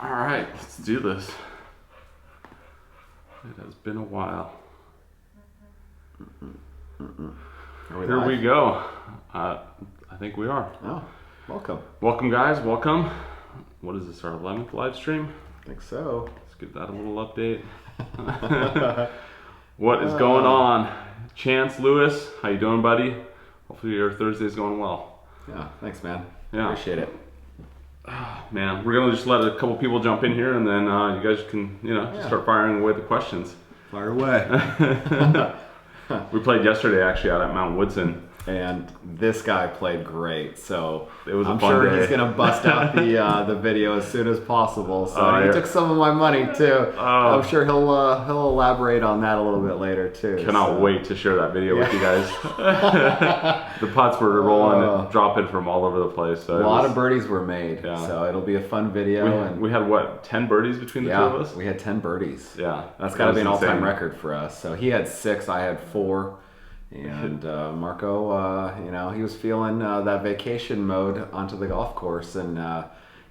All right, let's do this. It has been a while. Here we go. I think we are. Oh, welcome. Welcome, guys. Welcome. What is this, our 11th live stream? I think so. Let's give that a little update. What is going on? Chance Lewis, how you doing, buddy? Hopefully your Thursday's going well. Yeah, thanks, man. Yeah. Appreciate it. Man, we're gonna just let a couple people jump in here, and then you guys can, just start firing away the questions. Fire away. We played yesterday actually out at Mount Woodson. And this guy played great, so it was I'm a fun sure day. He's gonna bust out the video as soon as possible. So he took some of my money too. I'm sure he'll elaborate on that a little bit later too. Cannot wait to share that video with you guys. The putts were rolling and dropping from all over the place. So a lot of birdies were made, so it'll be a fun video. We had what, 10 birdies between the two of us? We had 10 birdies. Yeah, that's got to be an all-time record for us. So he had 6, I had 4. And Marco, he was feeling that vacation mode onto the golf course, and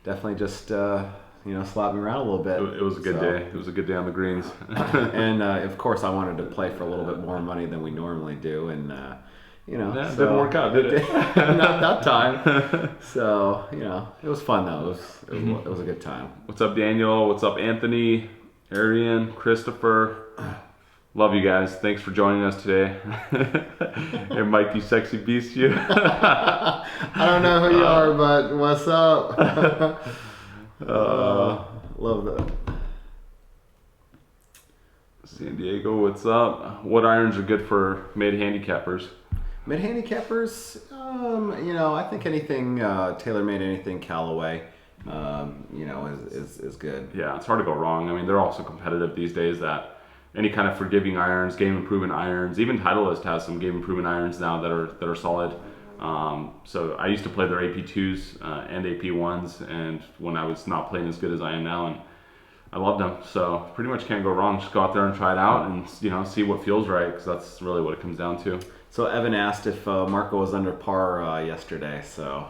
definitely just slapped me around a little bit. It was a good day. It was a good day on the greens. And of course, I wanted to play for a little bit more money than we normally do, and it didn't work out, did it? Not that time. So it was fun though. It was a good time. What's up, Daniel? What's up, Anthony, Arian, Christopher? Love you guys. Thanks for joining us today. Hey, Mike, you sexy beast, you. I don't know who you are, but what's up? Love that. San Diego, what's up? What irons are good for mid-handicappers? Mid-handicappers, I think anything tailor-made, anything Callaway, is good. Yeah, it's hard to go wrong. I mean, they're all so competitive these days that any kind of forgiving irons, game improvement irons, even Titleist has some game improvement irons now that are solid. So I used to play their AP2s and AP1s, and when I was not playing as good as I am now, and I loved them. So pretty much can't go wrong. Just go out there and try it out, and see what feels right, because that's really what it comes down to. So Evan asked if Marco was under par yesterday. So.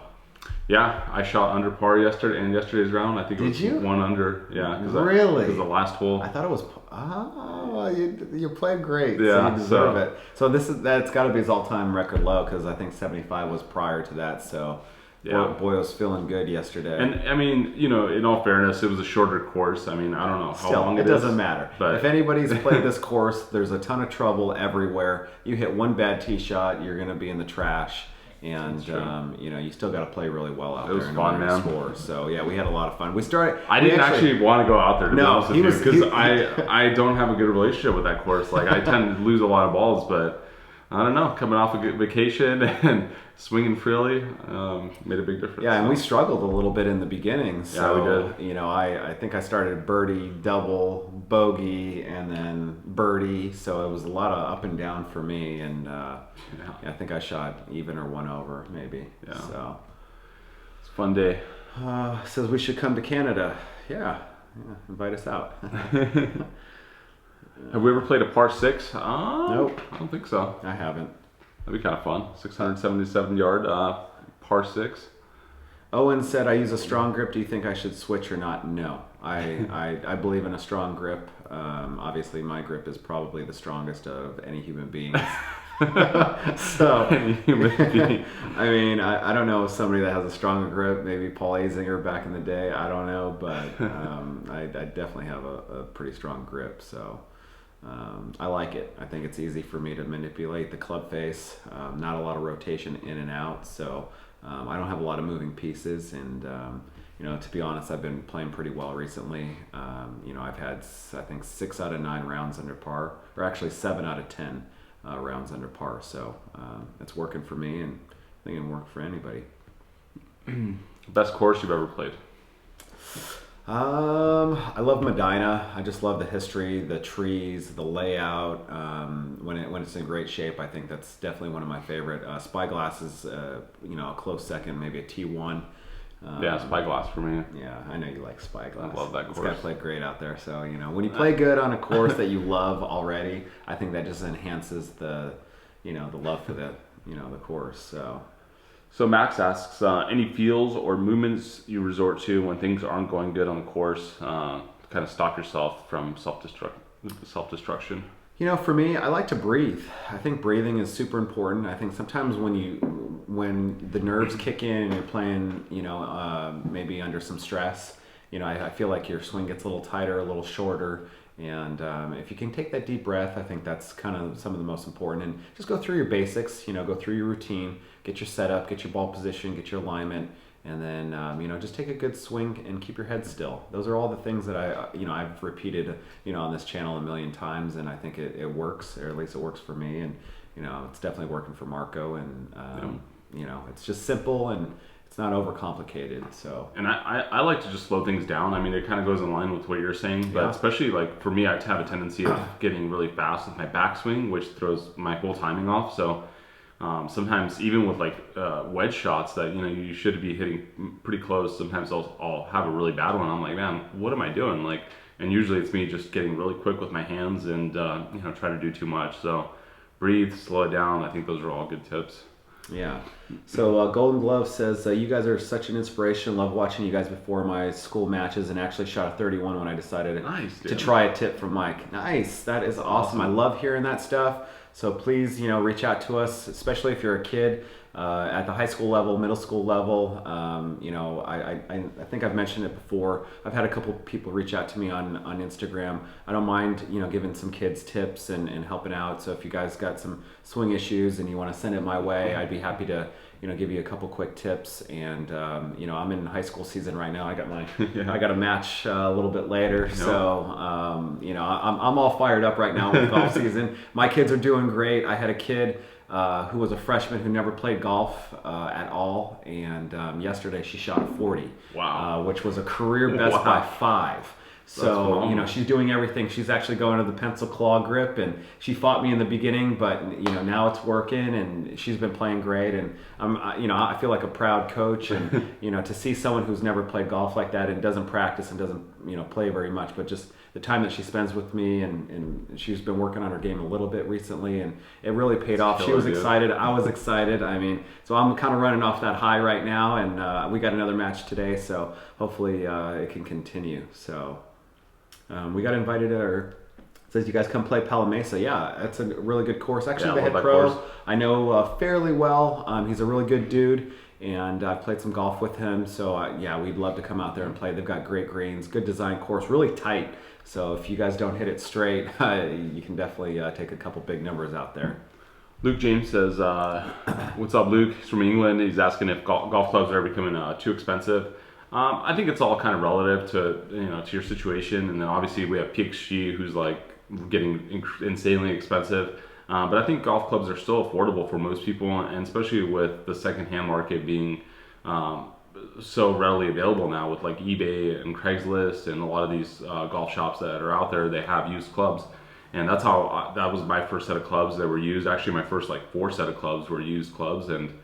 Yeah, I shot under par yesterday in yesterday's round. I think it was you? 1 under. Yeah, really? Because the last hole. I thought it was. You played great. Yeah, so you deserve it. So that's got to be his all-time record low, because I think 75 was prior to that. So yeah, boy was feeling good yesterday. And I mean, in all fairness, it was a shorter course. I mean, I don't know how long it is. It doesn't matter. But if anybody's played this course, there's a ton of trouble everywhere. You hit one bad tee shot, you're going to be in the trash. And you still got to play really well out there. It was fun, man. Score. So yeah, we had a lot of fun. I didn't actually want to go out there, to be honest with you, because I I don't have a good relationship with that course. Like, I tend to lose a lot of balls, but I don't know. Coming off a good vacation and swinging freely made a big difference. Yeah, and we struggled a little bit in the beginning. So, yeah, we did. I think I started birdie, double, bogey, and then birdie. So it was a lot of up and down for me. And I think I shot even or 1 over, maybe. Yeah. So it's a fun day. Says we should come to Canada. Yeah, invite us out. Have we ever played a par 6? Nope. I don't think so. I haven't. That'd be kind of fun. 677 yard par 6. Owen said, I use a strong grip. Do you think I should switch or not? No. I believe in a strong grip. Obviously, my grip is probably the strongest of any human being. So, any human being. I mean, I don't know if somebody that has a stronger grip, maybe Paul Azinger back in the day. I don't know, but I definitely have a pretty strong grip. So. I like it. I think it's easy for me to manipulate the club face. Not a lot of rotation in and out, so I don't have a lot of moving pieces. And to be honest, I've been playing pretty well recently. I've had, I think, 6 out of 9 rounds under par, or actually 7 out of 10 rounds under par. So it's working for me, and I think it can work for anybody. Best course you've ever played? I love Medina. I just love the history, the trees, the layout. When it's in great shape, I think that's definitely one of my favorite. Spyglass is a close second, maybe a T1. Yeah, Spyglass for me. Yeah, I know you like Spyglass. I love that course. This guy played great out there. So when you play good on a course that you love already, I think that just enhances the love for the course. So So Max asks, any feels or movements you resort to when things aren't going good on the course, to kind of stop yourself from self-destruction? You know, for me, I like to breathe. I think breathing is super important. I think sometimes when the nerves kick in and you're playing, maybe under some stress, I feel like your swing gets a little tighter, a little shorter. And if you can take that deep breath, I think that's kind of some of the most important. And just go through your basics, go through your routine, get your setup, get your ball position, get your alignment, and then just take a good swing and keep your head still. Those are all the things that I've repeated on this channel a million times, and I think it works, or at least it works for me, and it's definitely working for Marco. And it's just simple and it's not overcomplicated. So, and I like to just slow things down. I mean, it kind of goes in line with what you're saying, but especially like for me, I have a tendency of getting really fast with my backswing, which throws my whole timing off. So sometimes even with like wedge shots that you should be hitting pretty close, sometimes I'll have a really bad one. I'm like, man, what am I doing? Like, and usually it's me just getting really quick with my hands and try to do too much. So breathe, slow it down. I think those are all good tips. Yeah. So Golden Glove says, you guys are such an inspiration. Love watching you guys before my school matches, and actually shot a 31 when I decided to try a tip from Mike. Nice. That is awesome. I love hearing that stuff. So please, reach out to us, especially if you're a kid at the high school level, middle school level. I think I've mentioned it before. I've had a couple people reach out to me on Instagram. I don't mind, giving some kids tips and helping out. So if you guys got some swing issues and you want to send it my way, I'd be happy to give you a couple quick tips. And I'm in high school season right now. I got I got a match a little bit later, so I'm all fired up right now with golf season. My kids are doing great. I had a kid who was a freshman who never played golf at all, and yesterday she shot a 40. Wow. Which was a career best by 5. So, she's doing everything. She's actually going to the pencil claw grip, and she fought me in the beginning, but, now it's working, and she's been playing great. And I feel like a proud coach, and, to see someone who's never played golf like that and doesn't practice and doesn't, play very much, but just the time that she spends with me, and she's been working on her game a little bit recently, and it really paid off. She was excited. I was excited. I mean, so I'm kind of running off that high right now, and we got another match today, so hopefully it can continue. So. We got invited says you guys come play Palo Mesa. Yeah, that's a really good course. Actually, the head pro course I know fairly well. He's a really good dude, and I've played some golf with him. So we'd love to come out there and play. They've got great greens, good design course, really tight. So if you guys don't hit it straight, you can definitely take a couple big numbers out there. Luke James says, what's up, Luke? He's from England. He's asking if golf clubs are becoming too expensive. I think it's all kind of relative to your situation, and then obviously we have Qschool, who's like getting insanely expensive. But I think golf clubs are still affordable for most people, and especially with the secondhand market being so readily available now with like eBay and Craigslist and a lot of these golf shops that are out there. They have used clubs, and that's how that was my first set of clubs that were used. Actually, my first like 4 set of clubs were used clubs, and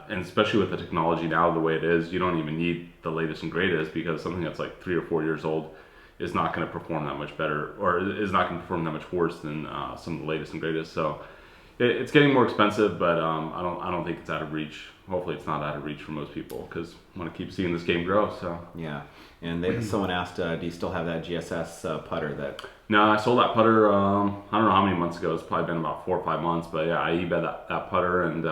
especially with the technology now the way it is, you don't even need the latest and greatest, because something that's like 3 or 4 years old is not going to perform that much better, or is not going to perform that much worse than some of the latest and greatest. So it's getting more expensive, but I don't think it's out of reach. Hopefully it's not out of reach for most people, because I want to keep seeing this game grow. So yeah. And someone asked, do you still have that GSS putter? No, I sold that putter I don't know how many months ago. It's probably been about 4 or 5 months, but yeah, I eBayed that putter, and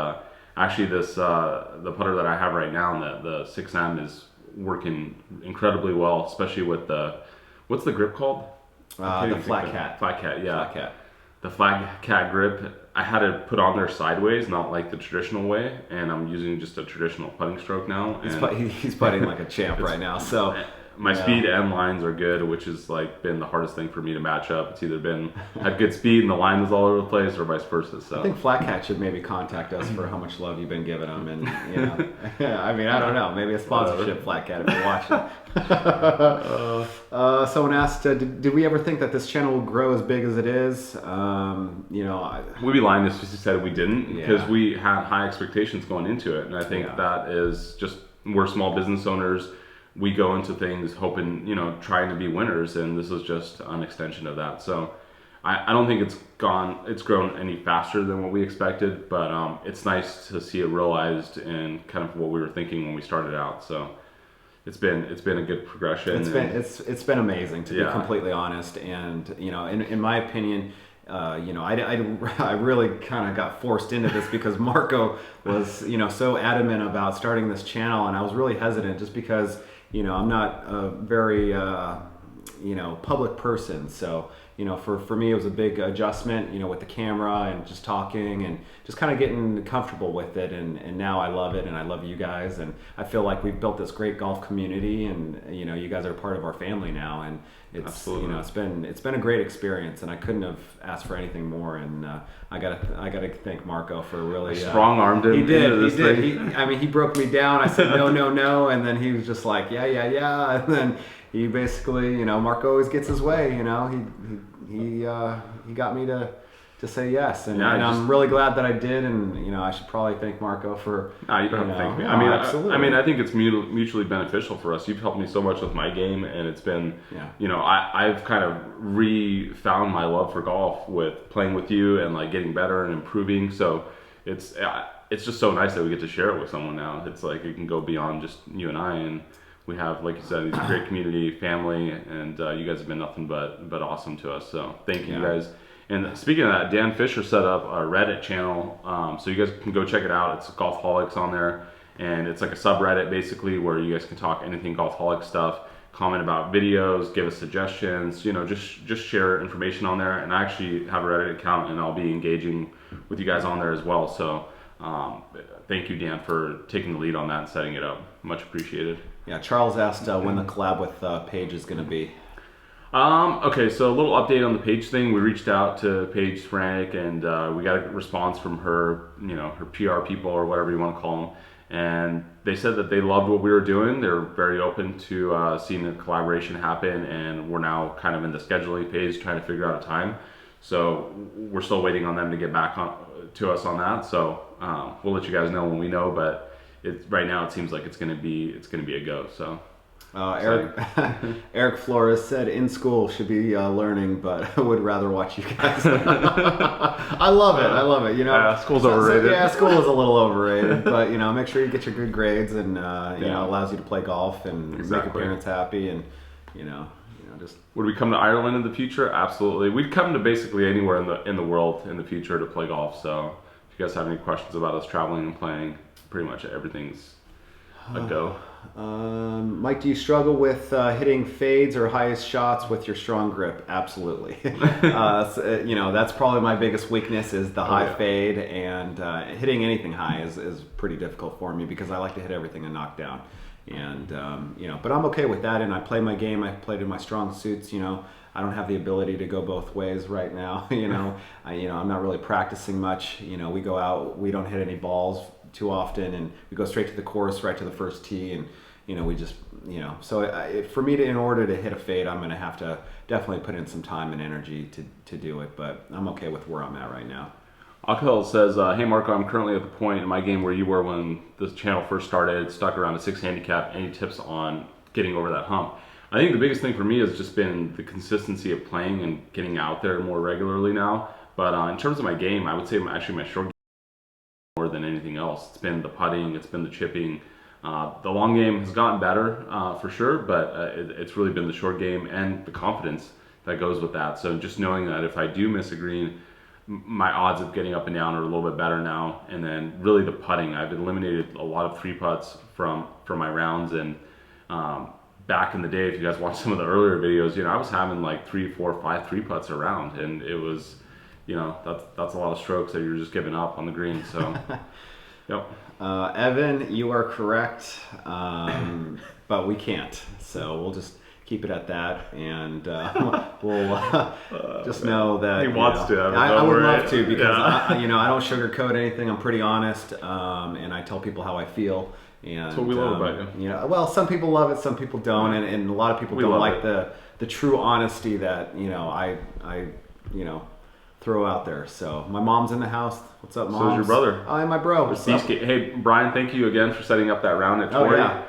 actually this the putter that I have right now, the 6M, is working incredibly well, especially with what's the grip called? The Flat Cat. Flat Cat, yeah. Flat Cat. The Flat Cat grip, I had it put on there sideways, not like the traditional way, and I'm using just a traditional putting stroke now. He's putting like a champ right now, so... My speed and lines are good, which has like been the hardest thing for me to match up. It's either been had good speed and the line was all over the place, or vice versa. So I think Flat Cat should maybe contact us for how much love you've been giving them, and I mean, I don't know, maybe a sponsorship, Flat Cat, if you're watching. Someone asked, did we ever think that this channel will grow as big as it is? We'd be lying if we said we didn't, because we had high expectations going into it, and I think that is just, we're small business owners. We go into things hoping, trying to be winners, and this is just an extension of that. So I don't think it's grown any faster than what we expected, but it's nice to see it realized in kind of what we were thinking when we started out. So it's been a good progression. It's been amazing, to be completely honest. And in my opinion, I really kind of got forced into this because Marco was so adamant about starting this channel, and I was really hesitant just because I'm not a very public person. So for me, it was a big adjustment, with the camera and just talking and just kind of getting comfortable with it. And now I love it, and I love you guys, and I feel like we've built this great golf community, and you guys are part of our family now, and it's Absolutely. it's been a great experience, and I couldn't have asked for anything more. And I gotta thank Marco for really strong-armed him. He did. Into this He thing. did. He broke me down. I said no, and then he was just like yeah, and then he basically, Marco always gets his way. He got me to say yes, and I'm really glad that I did. And I should probably thank Marco for. No, you don't have to thank me. No, absolutely. I think it's mutually beneficial for us. You've helped me so much with my game, and it's been, I've kind of re-found my love for golf with playing with you and like getting better and improving. So it's just so nice that we get to share it with someone now. It's like it can go beyond just you and I, and we have, like you said, these great community, family, and you guys have been nothing but awesome to us. So thank you guys. And speaking of that, Dan Fisher set up a Reddit channel, so you guys can go check it out. It's Golfholics on there, and it's like a subreddit basically where you guys can talk anything Golfholic stuff, comment about videos, give us suggestions, just share information on there. And I actually have a Reddit account, and I'll be engaging with you guys on there as well. So thank you, Dan, for taking the lead on that and setting it up. Much appreciated. Yeah, Charles asked when the collab with Paige is going to be. Okay, so a little update on the Paige thing. We reached out to Paige Frank, and we got a response from her, her PR people or whatever you want to call them. And they said that they loved what we were doing. They're very open to seeing the collaboration happen, and we're now kind of in the scheduling phase trying to figure out a time. So we're still waiting on them to get back to us on that. So we'll let you guys know when we know, but right now it seems like it's gonna be a go. So. Eric Flores said in school should be learning, but I would rather watch you guys. I love it. School's overrated. Yeah, school is a little overrated, but make sure you get your good grades, and allows you to play golf and make your parents happy, and just. Would we come to Ireland in the future? Absolutely. We'd come to basically anywhere in the world in the future to play golf. So if you guys have any questions about us traveling and playing, pretty much everything's a go. Mike, do you struggle with hitting fades or highest shots with your strong grip? Absolutely. That's probably my biggest weakness is the high fade, and hitting anything high is pretty difficult for me because I like to hit everything and knock down. And but I'm okay with that, and I play my game. I play to my strong suits. I don't have the ability to go both ways right now. I'm not really practicing much. We go out, we don't hit any balls too often, and we go straight to the course, right to the first tee, and we just so for me in order to hit a fade, I'm going to have to definitely put in some time and energy to do it, but I'm okay with where I'm at right now. Akhil says, hey Marco, I'm currently at the point in my game where you were when this channel first started, stuck around a 6 handicap. Any tips on getting over that hump? I think the biggest thing for me has just been the consistency of playing and getting out there more regularly now. But in terms of my game, I would say actually my short game more than anything else. It's been the putting, it's been the chipping. The long game has gotten better for sure, but it's really been the short game and the confidence that goes with that. So just knowing that if I do miss a green, my odds of getting up and down are a little bit better now. And then really the putting, I've eliminated a lot of 3-putts from my rounds, and back in the day, if you guys watch some of the earlier videos, I was having like 3, 4, 5 3-putts around, and it was, that's a lot of strokes that you're just giving up on the green. So, yep. Evan, you are correct, but we can't. So we'll just keep it at that, and we'll just know that he wants to. I would love to, because I don't sugarcoat anything. I'm pretty honest, and I tell people how I feel. And that's what we love about you. Well, some people love it, some people don't, and a lot of people don't like the true honesty that I throw out there. So my mom's in the house. What's up, Mom? So is your brother. Oh, and my bro. Hey, Brian, thank you again for setting up that round at Torrey. Oh, yeah.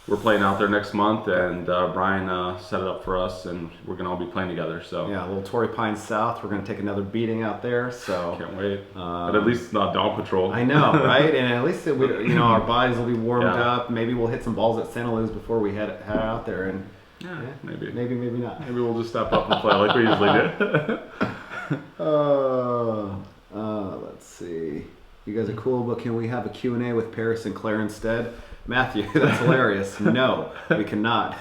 we're playing out there next month, and Brian set it up for us, and we're gonna all be playing together. So yeah, a little Torrey Pines South. We're gonna take another beating out there. So can't wait. But at least it's not dog patrol. I know, right? And at least our bodies will be warmed Yeah. up. Maybe we'll hit some balls at Santa Luz before we head out there, and Yeah, maybe not. Maybe we'll just step up and play like we usually do. Let's see. You guys are cool, but can we have a Q&A with Paris and Claire instead? Matthew, that's hilarious. No, we cannot.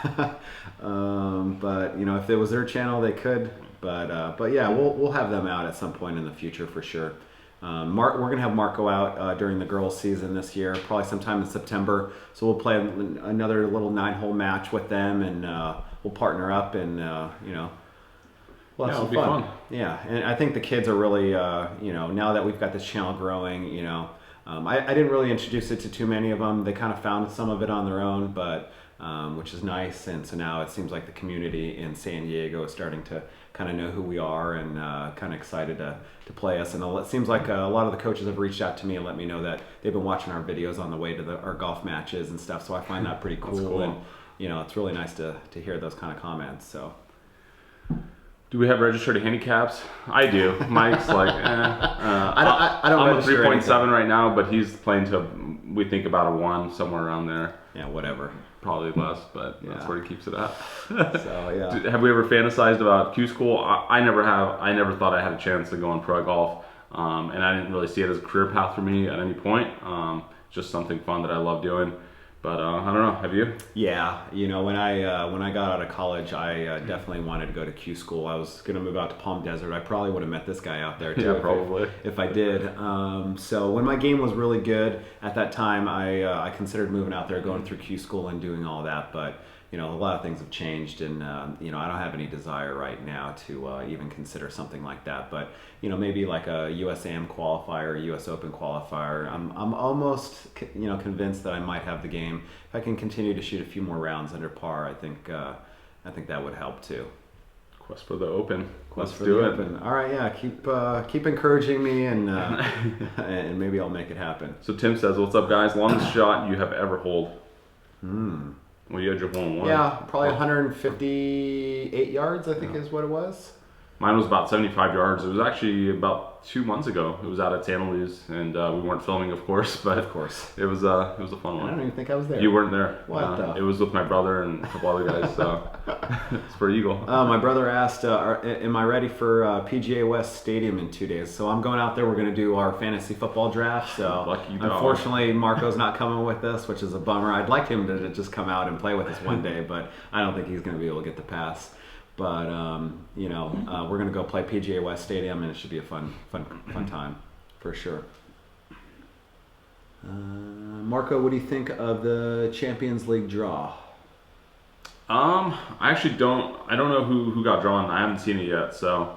But if it was their channel, they could. But yeah, we'll have them out at some point in the future for sure. We're gonna have Marco out during the girls' season this year, probably sometime in September. So we'll play another little 9-hole match with them, and we'll partner up, and we'll have some it'll be fun. Yeah, and I think the kids are really, now that we've got this channel growing, I didn't really introduce it to too many of them. They kind of found some of it on their own, but which is nice. And so now it seems like the community in San Diego is starting to kind of know who we are, and kind of excited to play us. And it seems like a lot of the coaches have reached out to me and let me know that they've been watching our videos on the way to our golf matches and stuff. So I find that pretty cool. Cool. And it's really nice to hear those kind of comments. So. Do we have registered handicaps? I do. Mike's like, I don't I'm a register 3.7 right now, but he's playing to, we think, about a 1, somewhere around there. Yeah, whatever. Probably less, but that's where he keeps it at. So yeah. Have we ever fantasized about Qschool? I never have. I never thought I had a chance to go in pro golf, and I didn't really see it as a career path for me at any point. Just something fun that I love doing. But I don't know. Have you? Yeah, when I got out of college, I definitely wanted to go to Qschool. I was gonna move out to Palm Desert. I probably would have met this guy out there too. Yeah, probably. If I did. So when my game was really good at that time, I considered moving out there, going through Qschool and doing all that. But a lot of things have changed, and I don't have any desire right now to even consider something like that. But maybe like a USAM qualifier, a US Open qualifier. I'm almost convinced that I might have the game. If I can continue to shoot a few more rounds under par, I think that would help too. Quest for the Open. Let's do it. Open. All right, yeah. Keep encouraging me, and and maybe I'll make it happen. So Tim says, "What's up, guys? Longest shot you have ever holed?" Well, you had your hole in one. Yeah, probably 158 yards, I think is what it was. Mine was about 75 yards. It was actually about 2 months ago. It was out at Santa Luz, and we weren't filming, of course, but of course it was a fun one. I don't even think I was there. You weren't there. What the? It was with my brother and a couple other guys. So it's for Eagle. My brother asked, "Am I ready for PGA West Stadium in 2 days?" So I'm going out there. We're going to do our fantasy football draft. So Lucky dog. Unfortunately, Marco's not coming with us, which is a bummer. I'd like him to just come out and play with us one day, but I don't think he's going to be able to get the pass. But we're gonna go play PGA West Stadium, and it should be a fun time for sure. Marco, what do you think of the Champions League draw? I actually don't. I don't know who got drawn. I haven't seen it yet, so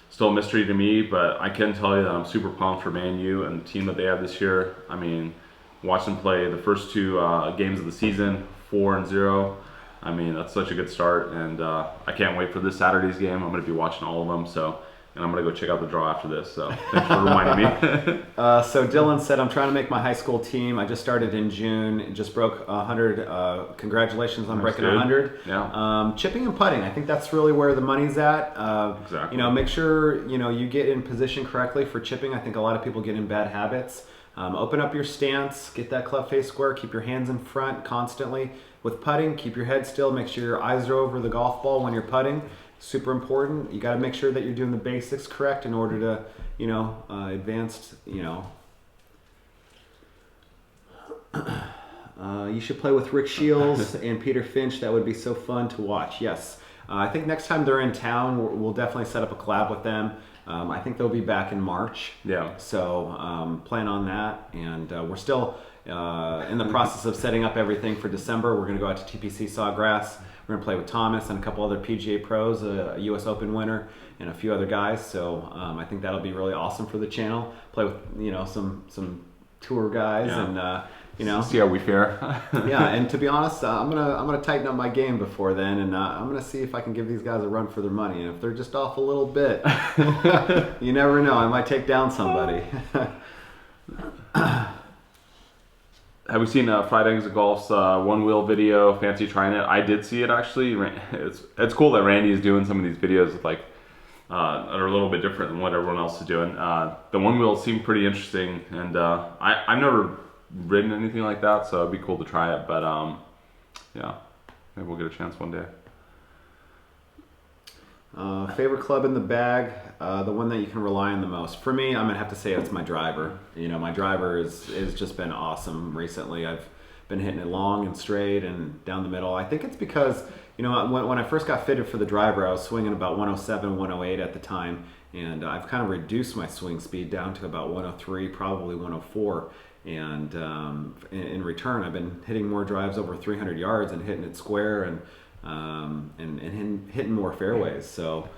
still a mystery to me. But I can tell you that I'm super pumped for Man U and the team that they have this year. I mean, watch them play the first 2 games of the season, 4-0. I mean, that's such a good start, and I can't wait for this Saturday's game. I'm going to be watching all of them, and I'm going to go check out the draw after this, so thanks for reminding me. So Dylan said, "I'm trying to make my high school team. I just started in June and just broke 100. Congratulations on breaking 100. Yeah. Chipping and putting, I think that's really where the money's at. Exactly. Make sure, you get in position correctly for chipping. I think a lot of people get in bad habits. Open up your stance, get that club face square, keep your hands in front constantly. With putting, keep your head still, make sure your eyes are over the golf ball when you're putting. Super important. You got to make sure that you're doing the basics correct in order to, advanced, you should play with Rick Shields and Peter Finch. That would be so fun to watch. Yes. I think next time they're in town, we'll definitely set up a collab with them. I think they'll be back in March. Yeah. So plan on that. And we're still in the process of setting up everything for December. We're going to go out to TPC Sawgrass. We're going to play with Thomas and a couple other PGA pros, a US Open winner, and a few other guys. So I think that'll be really awesome for the channel. Play with some tour guys, and see how we fare. Yeah, and to be honest, I'm gonna tighten up my game before then, and I'm gonna see if I can give these guys a run for their money. And if they're just off a little bit, you never know. I might take down somebody. Have we seen Fried Eggs of Golf's Onewheel video? Fancy trying it? I did see it actually. It's cool that Randy is doing some of these videos with like that are a little bit different than what everyone else is doing. The Onewheel seemed pretty interesting, and I've never ridden anything like that, so it'd be cool to try it. But yeah, maybe we'll get a chance one day. Favorite club in the bag, the one that you can rely on the most. For me, I'm gonna have to say it's my driver. You know, my driver is just been awesome recently. I've been hitting it long and straight and down the middle. I think it's because, you know, when I first got fitted for the driver, I was swinging about 107, 108 at the time, and I've kind of reduced my swing speed down to about 103, probably 104. And in return, I've been hitting more drives over 300 yards and hitting it square and hitting more fairways. So,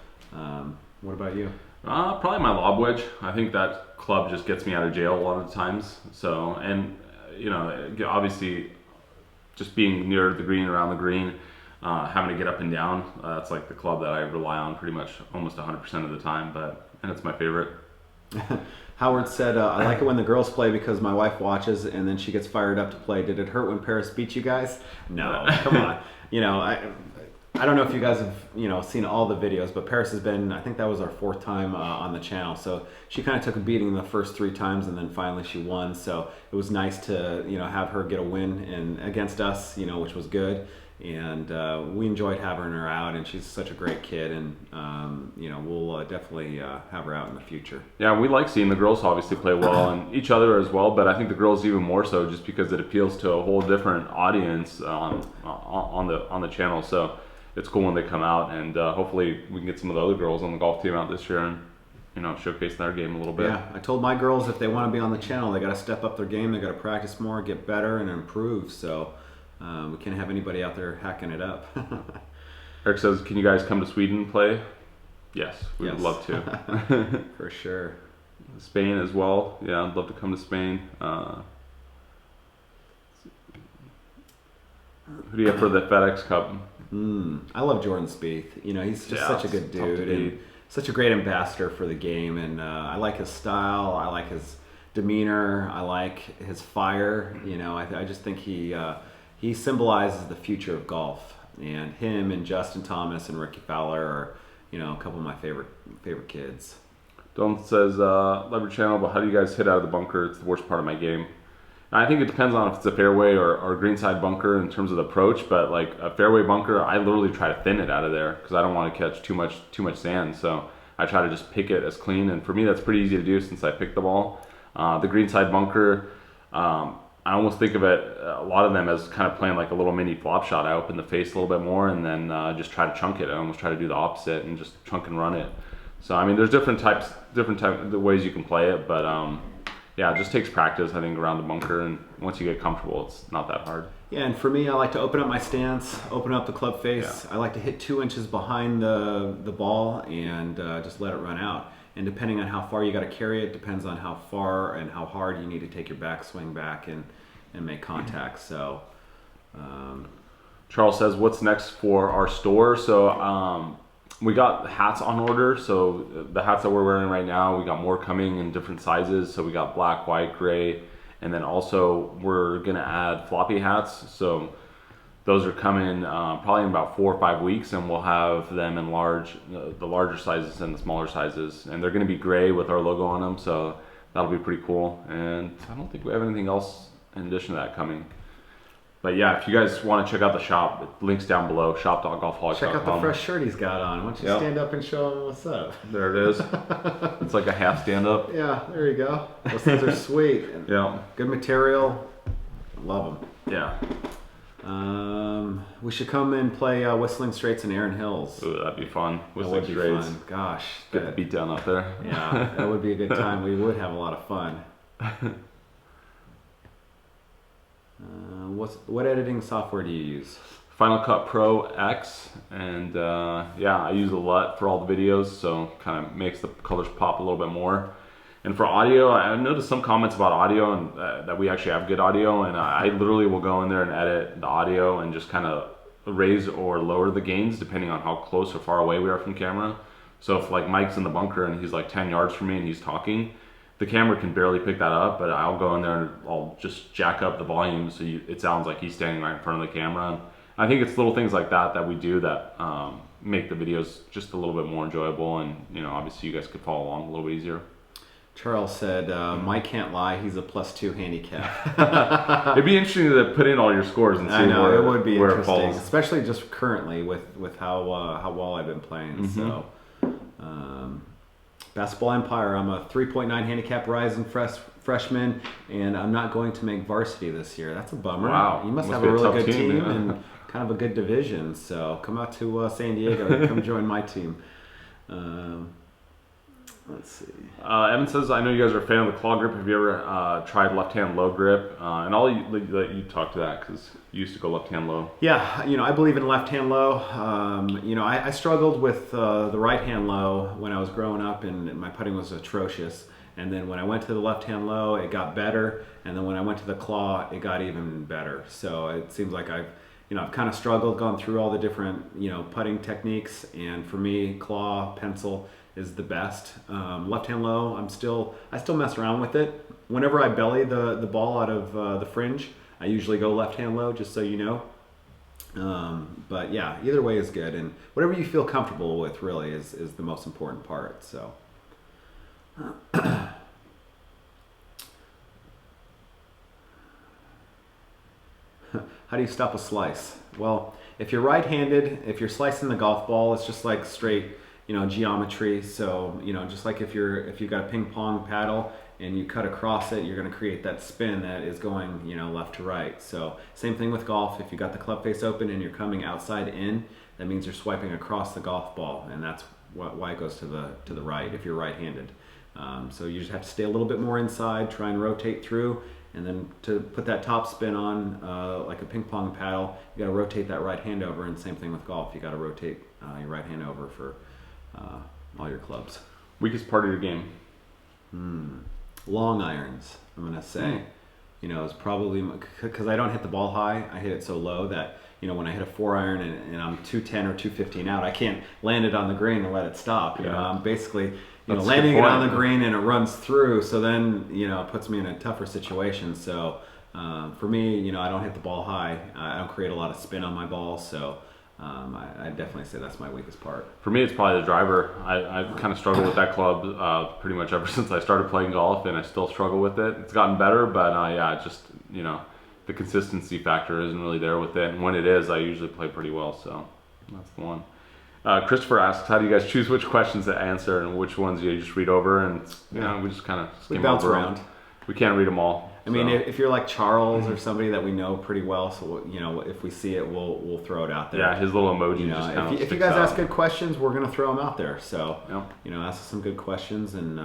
what about you? Probably my lob wedge. I think that club just gets me out of jail a lot of the times. So, and you know, obviously, just being near the green, around the green, having to get up and down, that's like the club that I rely on pretty much almost 100% of the time. And it's my favorite. Howard said, I like it when the girls play because my wife watches and then she gets fired up to play. Did it hurt when Paris beat you guys? No, come on. You know, I don't know if you guys have, you know, seen all the videos, but Paris has been, I think that was our 4th time on the channel. So she kind of took a beating the first 3 times and then finally she won. So it was nice to, you know, have her get a win against us, you know, which was good. And we enjoyed having her out, and she's such a great kid, and you know, we'll definitely have her out in the future. Yeah, we like seeing the girls obviously play well, and each other as well, but I think the girls even more so, just because it appeals to a whole different audience on the channel. So it's cool when they come out, and hopefully we can get some of the other girls on the golf team out this year and, you know, showcase their game a little bit. Yeah, I told my girls if they want to be on the channel, they got to step up their game, they got to practice more, get better, and improve. So. We can't have anybody out there hacking it up. Eric says, can you guys come to Sweden and play? Yes, we would love to. For sure. Spain as well. Yeah, I'd love to come to Spain. Who do you have for the FedEx Cup? I love Jordan Spieth. You know, he's just such a good dude and such a great ambassador for the game. And I like his style. I like his demeanor. I like his fire. You know, I just think he symbolizes the future of golf, and him and Justin Thomas and Ricky Fowler are, you know, a couple of my favorite kids. Don says, love your channel, but how do you guys hit out of the bunker? It's the worst part of my game. I think it depends on if it's a fairway or a greenside bunker in terms of the approach, but like a fairway bunker, I literally try to thin it out of there because I don't want to catch too much sand. So I try to just pick it as clean, and for me that's pretty easy to do since I picked the ball. The greenside bunker, I almost think of it, a lot of them, as kind of playing like a little mini flop shot. I open the face a little bit more and then just try to chunk it. I almost try to do the opposite and just chunk and run it. So I mean, there's different the ways you can play it, but yeah, it just takes practice, I think, around the bunker, and once you get comfortable, it's not that hard. Yeah, and for me, I like to open up my stance, open up the club face. Yeah. I like to hit 2 inches behind the ball and just let it run out. And depending on how far you got to carry it, depends on how far and how hard you need to take your backswing back and make contact. So, Charles says, "What's next for our store?" So, we got hats on order. So the hats that we're wearing right now, we got more coming in different sizes. So we got black, white, gray, and then also we're gonna add floppy hats. So those are coming probably in about 4 or 5 weeks, and we'll have them in the larger sizes and the smaller sizes, and they're going to be gray with our logo on them, so that'll be pretty cool. And I don't think we have anything else in addition to that coming. But yeah, if you guys want to check out the shop, links down below, shop.golfholics.com. Check out the fresh shirt he's got on. Why don't you stand up and show him what's up? There it is. It's like a half stand up. Yeah, there you go. Those things are sweet. Yeah. Good material. Love them. Yeah. We should come and play Whistling Straits and Erin Hills. Ooh, that'd be fun. Whistling Straits. Fun. Gosh. Get the beat down out there. Yeah, that would be a good time. We would have a lot of fun. What editing software do you use? Final Cut Pro X, and yeah, I use a LUT for all the videos, so kind of makes the colors pop a little bit more. And for audio, I noticed some comments about audio and that we actually have good audio, and I literally will go in there and edit the audio and just kind of raise or lower the gains depending on how close or far away we are from camera. So if like Mike's in the bunker and he's like 10 yards from me and he's talking, the camera can barely pick that up, but I'll go in there and I'll just jack up the volume so it sounds like he's standing right in front of the camera. And I think it's little things like that we do that make the videos just a little bit more enjoyable, and obviously you guys could follow along a little bit easier. Charles said, Mike can't lie, he's a +2 handicap. It'd be interesting to put in all your scores and see it would be where it interesting, falls. especially just currently with how well I've been playing. So, Basketball Empire, I'm a 3.9 handicap rising freshman, and I'm not going to make varsity this year. That's a bummer. Wow. You must have be a really tough good team yeah. and kind of a good division. So come out to San Diego and come join my team. Let's see. Evan says, I know you guys are a fan of the claw grip. Have you ever tried left-hand low grip? And I'll let you talk to that because you used to go left-hand low. Yeah, I believe in left-hand low. I struggled with the right-hand low when I was growing up, and my putting was atrocious. And then when I went to the left-hand low, it got better. And then when I went to the claw, it got even better. So it seems like I've kind of struggled, gone through all the different, putting techniques. And for me, claw, pencil is the best. Left-hand low, I still mess around with it. Whenever I belly the ball out of the fringe, I usually go left-hand low, just so you know. But yeah, either way is good. And whatever you feel comfortable with really is the most important part. So. How do you stop a slice? Well, if you're right-handed, if you're slicing the golf ball, it's just like straight, geometry. So, just like if you've got a ping pong paddle and you cut across it, you're going to create that spin that is going, left to right. So same thing with golf. If you got the club face open and you're coming outside in, that means you're swiping across the golf ball, and that's why it goes to the right if you're right-handed. So you just have to stay a little bit more inside, try and rotate through, and then to put that top spin on like a ping pong paddle, you got to rotate that right hand over, and same thing with golf. You got to rotate your right hand over for all your clubs. Weakest part of your game? Long irons, I'm going to say. It's probably because I don't hit the ball high. I hit it so low that, when I hit a 4-iron and I'm 210 or 215 out, I can't land it on the green and let it stop. I'm basically landing it on the green and it runs through. So then, it puts me in a tougher situation. So for me, I don't hit the ball high. I don't create a lot of spin on my ball. So I definitely say that's my weakest part. For me, it's probably the driver. I've kind of struggled with that club pretty much ever since I started playing golf, and I still struggle with it. It's gotten better, but just, the consistency factor isn't really there with it. And when it is, I usually play pretty well, so that's the one. Christopher asks, how do you guys choose which questions to answer and which ones you just read over? And we just kind of skim bounce over around. them. We can't read them all. I mean, if you're like Charles or somebody that we know pretty well, so if we see it, we'll throw it out there. Yeah, his little emoji just kind of if you guys ask good questions, we're gonna throw them out there. So yep. Ask us some good questions, and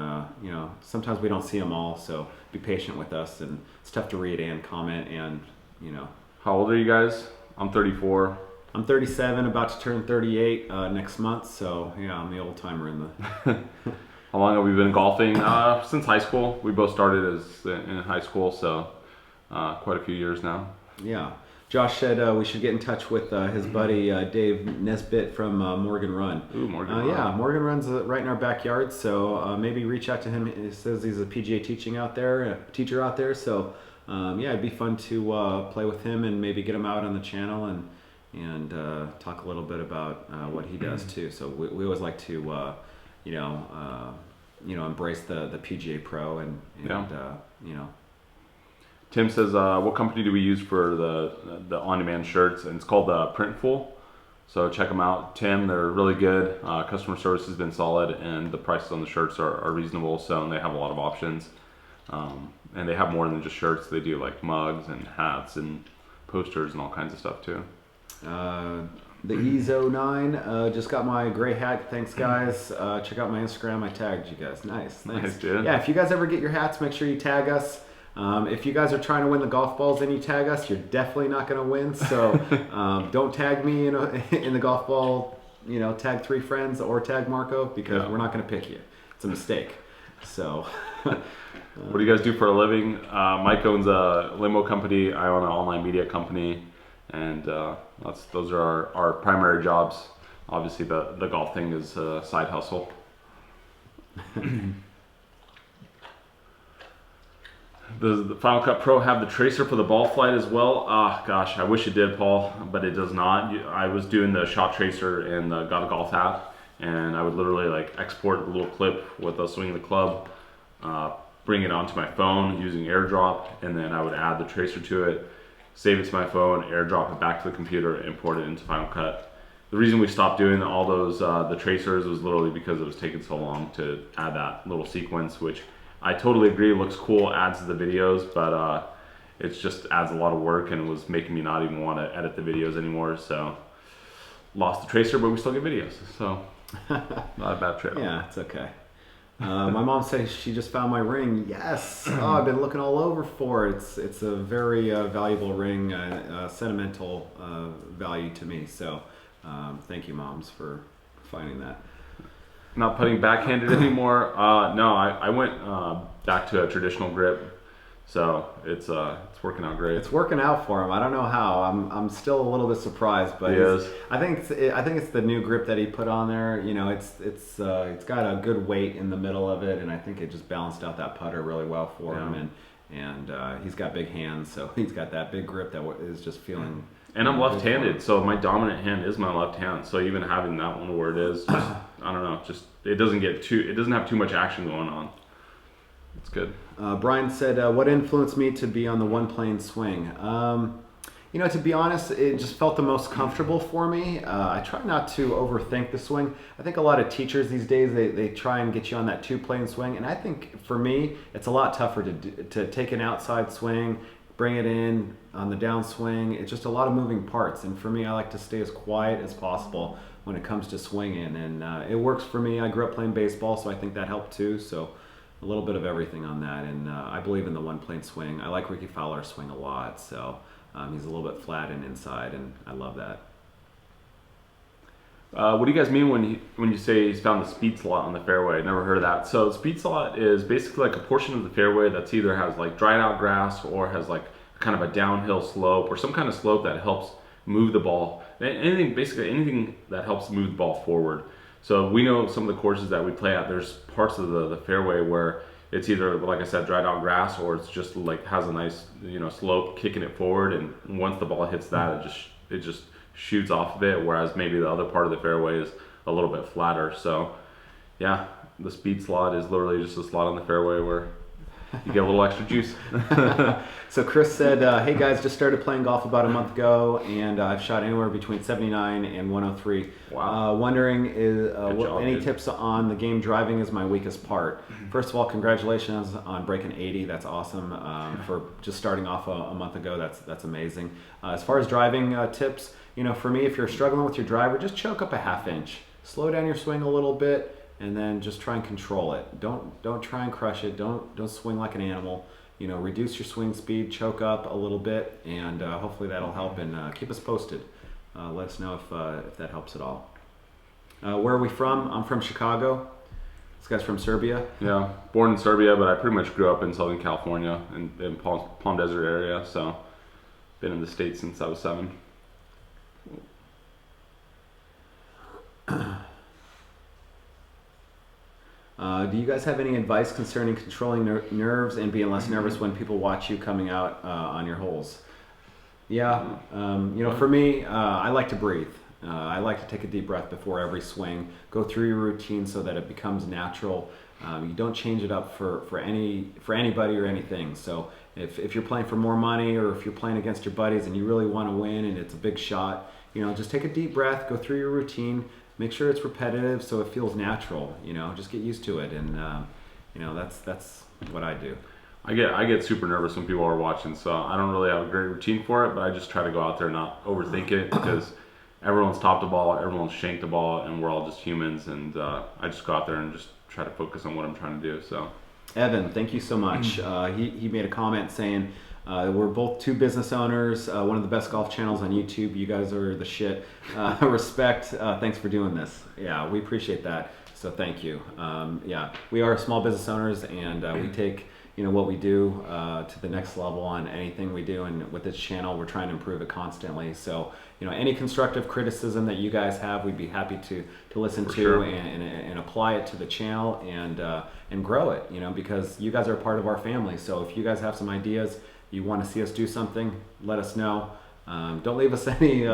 sometimes we don't see them all, so be patient with us. And it's tough to read and comment, and How old are you guys? I'm 34. I'm 37, about to turn 38 next month. So I'm the old timer in the. How long have we been golfing? Since high school. We both started in high school, so quite a few years now. Yeah. Josh said we should get in touch with his buddy Dave Nesbitt from Morgan Run. Ooh, Morgan Run. Yeah, Morgan Run's right in our backyard, so maybe reach out to him. He says he's a PGA teacher out there, so it'd be fun to play with him and maybe get him out on the channel and talk a little bit about what he does too. So we always like to embrace the PGA Pro and Tim says, what company do we use for the on-demand shirts? And it's called Printful. So check them out, Tim. They're really good. Customer service has been solid, and the prices on the shirts are reasonable. So they have a lot of options, and they have more than just shirts. They do like mugs and hats and posters and all kinds of stuff too. The Ezo9 just got my gray hat. Thanks, guys. Check out my Instagram. I tagged you guys. Nice. Thanks. Nice, dude. Yeah, if you guys ever get your hats, make sure you tag us. If you guys are trying to win the golf balls and you tag us, you're definitely not going to win. So don't tag me in the golf ball. Tag 3 friends or tag Marco, because we're not going to pick you. It's a mistake. So. What do you guys do for a living? Mike owns a limo company. I own an online media company. And those are our primary jobs. Obviously, the golf thing is a side hustle. Does the Final Cut Pro have the tracer for the ball flight as well? Ah, gosh, I wish it did, Paul, but it does not. I was doing the shot tracer in the Got a Golf app, and I would literally like export the little clip with us swinging the club, bring it onto my phone using AirDrop, and then I would add the tracer to it, save it to my phone, AirDrop it back to the computer, import it into Final Cut. The reason we stopped doing all those the tracers was literally because it was taking so long to add that little sequence, which I totally agree looks cool, adds to the videos, but it just adds a lot of work and was making me not even want to edit the videos anymore. So lost the tracer, but we still get videos. So not a bad trade. Yeah, it's okay. My mom said she just found my ring. Yes. Oh, I've been looking all over for it. It's a very valuable ring, sentimental value to me. So thank you, moms, for finding that. Not putting backhanded anymore. No, I went back to a traditional grip, so it's working out great. It's working out for him. I don't know how. I'm still a little bit surprised, but I think it's the new grip that he put on there. You know, it's got a good weight in the middle of it, and I think it just balanced out that putter really well for him. And he's got big hands, so he's got that big grip that is just feeling. And I'm left-handed, so my dominant hand is my left hand. So even having that one where it is, just, I don't know, just it doesn't have too much action going on. It's good. Brian said, "What influenced me to be on the one plane swing?" You know, to be honest, it just felt the most comfortable for me. I try not to overthink the swing. I think a lot of teachers these days, they try and get you on that two-plane swing, and I think for me, it's a lot tougher to take an outside swing, bring it in on the downswing. It's just a lot of moving parts, and for me, I like to stay as quiet as possible when it comes to swinging, and it works for me. I grew up playing baseball, so I think that helped too. So a little bit of everything on that, and I believe in the one plane swing. I like Ricky Fowler's swing a lot, so he's a little bit flat and inside, and I love that. What do you guys mean when you say he's found the speed slot on the fairway? Never heard of that. So the speed slot is basically like a portion of the fairway that's either has like dried out grass or has like kind of a downhill slope or some kind of slope that helps move the ball. Anything that helps move the ball forward. So we know some of the courses that we play at, there's parts of the fairway where it's either, like I said, dried out grass, or it's just like has a nice slope kicking it forward, and once the ball hits that, it just shoots off of it, whereas maybe the other part of the fairway is a little bit flatter. So yeah, the speed slot is literally just a slot on the fairway where you get a little extra juice. So Chris said, "Hey guys, just started playing golf about a month ago, and I've shot anywhere between 79 and 103. Wow. Wondering any dude. tips on the game? Driving is my weakest part. First of all, congratulations on breaking 80. That's awesome. For just starting off a month ago, that's amazing. As far as driving tips, for me, if you're struggling with your driver, just choke up a half inch. Slow down your swing a little bit, and then just try and control it. Don't try and crush it. Don't swing like an animal. Reduce your swing speed, choke up a little bit, and hopefully that'll help. And keep us posted. Let us know if that helps at all. Where are we from? I'm from Chicago. This guy's from Serbia. Yeah, born in Serbia, but I pretty much grew up in Southern California in Palm Desert area. So been in the States since I was 7. Do you guys have any advice concerning controlling nerves and being less nervous when people watch you coming out on your holes? Yeah, for me, I like to breathe. I like to take a deep breath before every swing. Go through your routine so that it becomes natural. You don't change it up for anybody or anything. So if you're playing for more money, or if you're playing against your buddies and you really want to win and it's a big shot, just take a deep breath, go through your routine. Make sure it's repetitive so it feels natural. Just get used to it, and that's what I do. I get super nervous when people are watching, so I don't really have a great routine for it, but I just try to go out there and not overthink it, because everyone's topped the ball, everyone's shanked the ball, and we're all just humans, and I just go out there and just try to focus on what I'm trying to do. So Evan, thank you so much. He made a comment saying, we're both 2 business owners, one of the best golf channels on YouTube. You guys are the shit. Respect. Thanks for doing this. Yeah, we appreciate that. So thank you. Yeah, we are small business owners, and we take what we do to the next level on anything we do. And with this channel, we're trying to improve it constantly. So, any constructive criticism that you guys have, we'd be happy to listen to sure. and apply it to the channel and grow it, because you guys are a part of our family. So if you guys have some ideas, you want to see us do something, let us know. Don't leave us any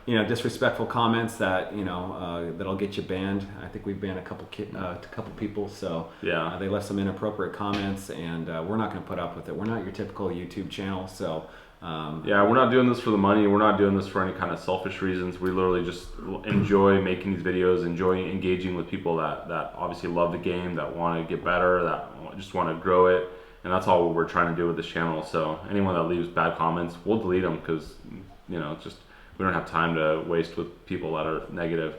disrespectful comments that that'll get you banned. I think we've banned a couple people, so Yeah. they left some inappropriate comments, and we're not going to put up with it. We're not your typical YouTube channel, so Yeah, we're not doing this for the money. We're not doing this for any kind of selfish reasons. We literally just enjoy making these videos, enjoy engaging with people that obviously love the game, that want to get better, that just want to grow it. And that's all we're trying to do with this channel. So anyone that leaves bad comments, we'll delete them, because it's just, we don't have time to waste with people that are negative.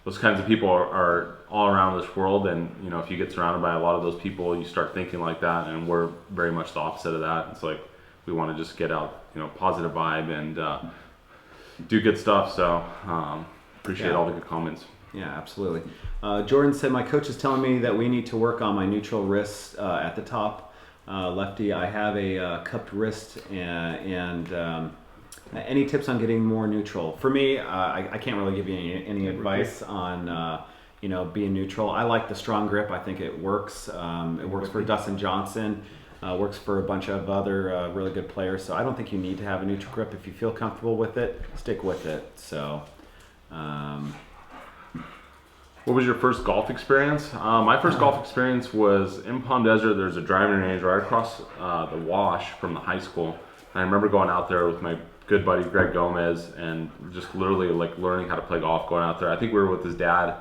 Those kinds of people are all around this world, and if you get surrounded by a lot of those people, you start thinking like that, and we're very much the opposite of that. It's like we want to just get out, positive vibe and do good stuff. So appreciate all the good comments. Yeah, absolutely. Jordan said, my coach is telling me that we need to work on my neutral wrist at the top. Lefty, I have a cupped wrist, and any tips on getting more neutral? For me, I can't really give you any advice on being neutral. I like the strong grip. I think it works. It works for Dustin Johnson. Works for a bunch of other really good players. So I don't think you need to have a neutral grip. If you feel comfortable with it, stick with it. So. What was your first golf experience? My first golf experience was in Palm Desert. There's a driving range right across the wash from the high school. And I remember going out there with my good buddy Greg Gomez, and just literally like learning how to play golf, going out there. I think we were with his dad,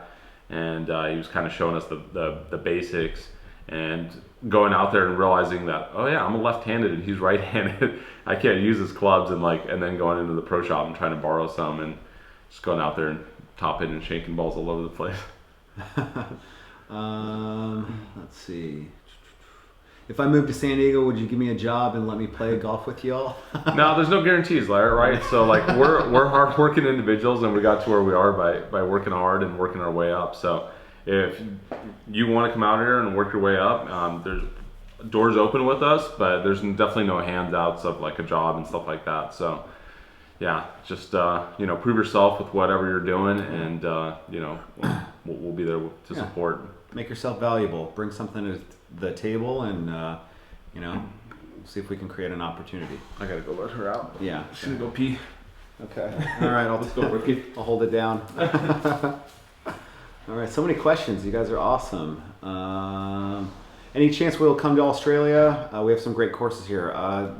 and he was kind of showing us the basics, and going out there and realizing that, oh yeah, I'm a left-handed and he's right-handed. I can't use his clubs, and then going into the pro shop and trying to borrow some, and just going out there and top hitting and shaking balls all over the place. Let's see. If I moved to San Diego, would you give me a job and let me play golf with y'all? No, there's no guarantees, Larry, right? So like we're hard-working individuals, and we got to where we are by working hard and working our way up. So if you want to come out here and work your way up, there's doors open with us, but there's definitely no handouts of like a job and stuff like that. So yeah, just prove yourself with whatever you're doing, and we'll be there to support. Make yourself valuable. Bring something to the table, and see if we can create an opportunity. I gotta go let her out. Yeah, She's gonna go pee. Okay. All right, let's go, Ricky. I'll hold it down. All right, so many questions. You guys are awesome. Any chance we'll come to Australia? We have some great courses here.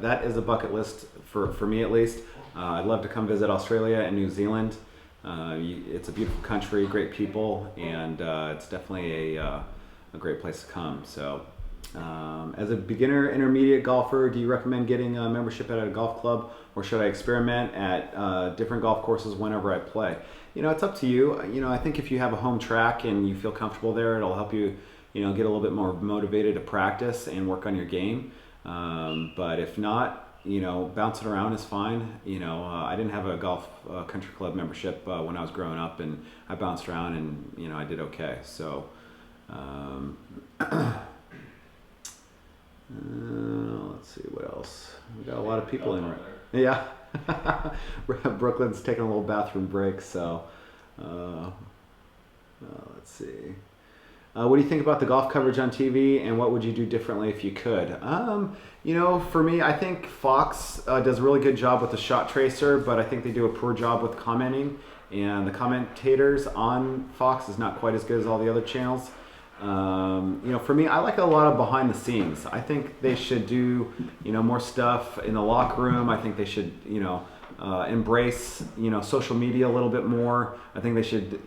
That is a bucket list for me, at least. I'd love to come visit Australia and New Zealand. It's a beautiful country, great people, and it's definitely a great place to come. So, as a beginner, intermediate golfer, do you recommend getting a membership at a golf club, or should I experiment at different golf courses whenever I play? It's up to you. I think if you have a home track and you feel comfortable there, it'll help you, get a little bit more motivated to practice and work on your game. But if not, bouncing around is fine. I didn't have a golf country club membership when I was growing up, and I bounced around, and I did okay. So let's see what else. We got a lot of people in. Yeah, Brooklyn's taking a little bathroom break. So let's see. What do you think about the golf coverage on TV, and what would you do differently if you could? For me, I think Fox does a really good job with the shot tracer, but I think they do a poor job with commenting, and the commentators on Fox is not quite as good as all the other channels. For me, I like a lot of behind the scenes. I think they should do, more stuff in the locker room. I think they should, embrace, social media a little bit more. I think they should,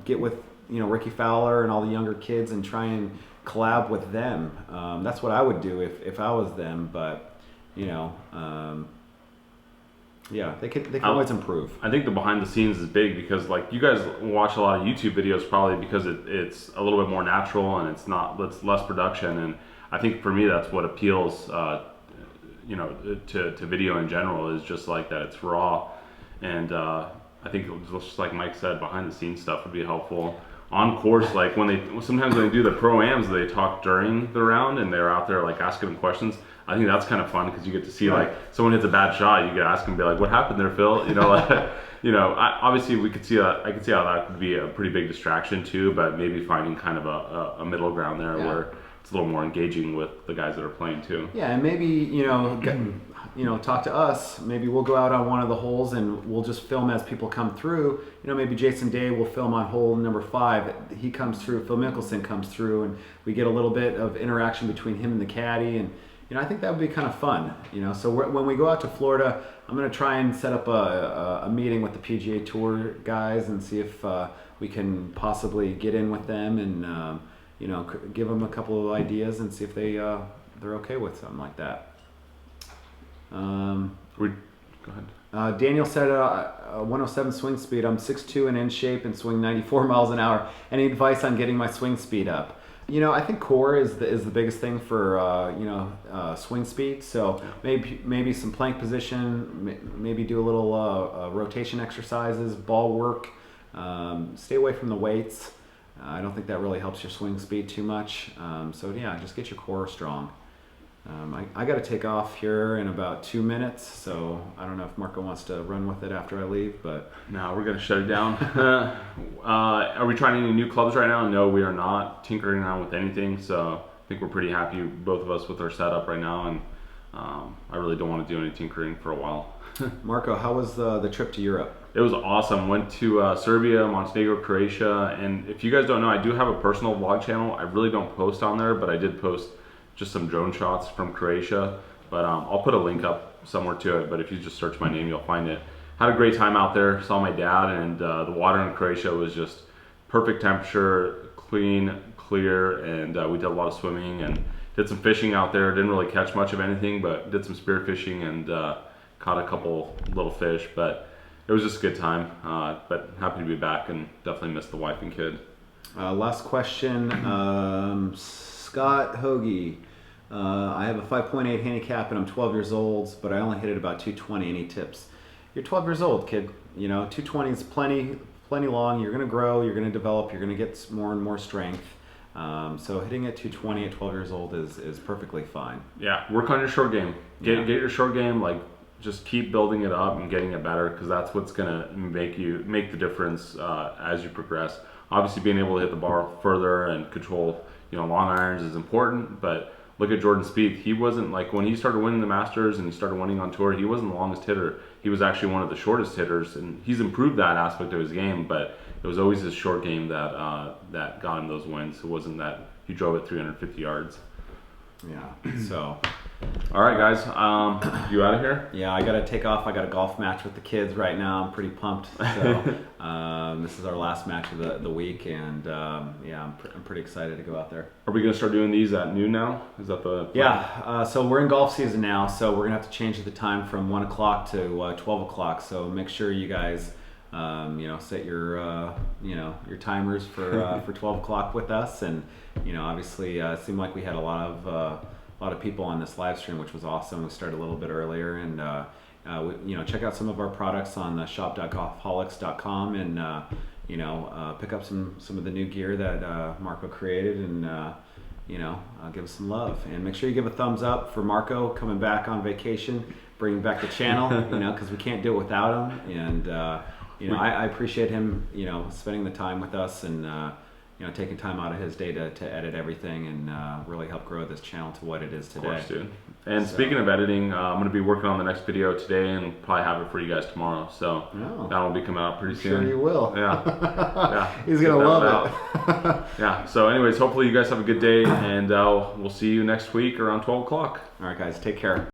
get with, Ricky Fowler and all the younger kids and try and collab with them. That's what I would do if I was them, but they can always improve. I think the behind the scenes is big, because like you guys watch a lot of YouTube videos probably because it's a little bit more natural, and it's less production, and I think for me that's what appeals to video in general, is just like that it's raw, and I think just like Mike said, behind the scenes stuff would be helpful. on course, like sometimes when they do the pro-ams, they talk during the round and they're out there like asking them questions. I think that's kind of fun because you get to see like someone hits a bad shot, you get to ask them, be like, what happened there, Phil? You know, like, obviously I could see how that could be a pretty big distraction too, but maybe finding kind of a middle ground there where it's a little more engaging with the guys that are playing too. Yeah, and maybe talk to us. Maybe we'll go out on one of the holes and we'll just film as people come through. Maybe Jason Day will film on hole number 5. He comes through. Phil Mickelson comes through, and we get a little bit of interaction between him and the caddy. And I think that would be kind of fun. So when we go out to Florida, I'm going to try and set up a meeting with the PGA Tour guys and see if we can possibly get in with them and give them a couple of ideas and see if they're okay with something like that. Go ahead. Daniel said 107 swing speed. I'm 6'2" and in shape and swing 94 miles an hour. Any advice on getting my swing speed up? I think core is the biggest thing for swing speed. So maybe some plank position, maybe do a little rotation exercises, ball work. Stay away from the weights. I don't think that really helps your swing speed too much. Just get your core strong. I got to take off here in about 2 minutes, so I don't know if Marco wants to run with it after I leave, but... No, we're going to shut it down. Are we trying any new clubs right now? No, we are not tinkering around with anything, so I think we're pretty happy, both of us, with our setup right now, and I really don't want to do any tinkering for a while. Marco, how was the trip to Europe? It was awesome. Went to Serbia, Montenegro, Croatia, and if you guys don't know, I do have a personal vlog channel. I really don't post on there, but I did post just some drone shots from Croatia, but I'll put a link up somewhere to it, but if you just search my name, you'll find it. Had a great time out there, saw my dad, and the water in Croatia was just perfect temperature, clean, clear, and we did a lot of swimming and did some fishing out there. Didn't really catch much of anything, but did some spear fishing and caught a couple little fish, but it was just a good time, but happy to be back and definitely missed the wife and kid. Last question, Scott Hoagie. I have a 5.8 handicap and I'm 12 years old, but I only hit it about 220. Any tips? You're 12 years old, kid. 220 is plenty long. You're going to grow, you're going to develop, you're going to get more and more strength. So hitting at 220 at 12 years old is perfectly fine. Yeah, work on your short game. Get your short game, like just keep building it up and getting it better, because that's what's going to make the difference as you progress. Obviously, being able to hit the ball further and control long irons is important, but look at Jordan Spieth. He wasn't, like, when he started winning the Masters and he started winning on tour, he wasn't the longest hitter. He was actually one of the shortest hitters, and he's improved that aspect of his game, but it was always his short game that got him those wins. It wasn't that he drove it 350 yards. Yeah, so... All right, guys, you out of here? Yeah, I got to take off. I got a golf match with the kids right now. I'm pretty pumped. So this is our last match of the week, and I'm pretty excited to go out there. Are we going to start doing these at noon now? Is that the plan? Yeah, so we're in golf season now, so we're going to have to change the time from 1 o'clock to 12 o'clock. So make sure you guys set your timers for 12 o'clock with us, and obviously it seemed like we had a lot of people on this live stream, which was awesome. We started a little bit earlier, and check out some of our products on shop.golfholics.com, and pick up some of the new gear that Marco created, and give us some love, and make sure you give a thumbs up for Marco coming back on vacation, bringing back the channel, because we can't do it without him, and I appreciate him spending the time with us, and taking time out of his day to edit everything and really help grow this channel to what it is today. Of course, dude. And speaking of editing, I'm going to be working on the next video today and probably have it for you guys tomorrow. So that'll be coming out pretty soon. Sure you will. Yeah. He's going to love it. Yeah. So anyways, hopefully you guys have a good day, and we'll see you next week around 12 o'clock. All right, guys. Take care.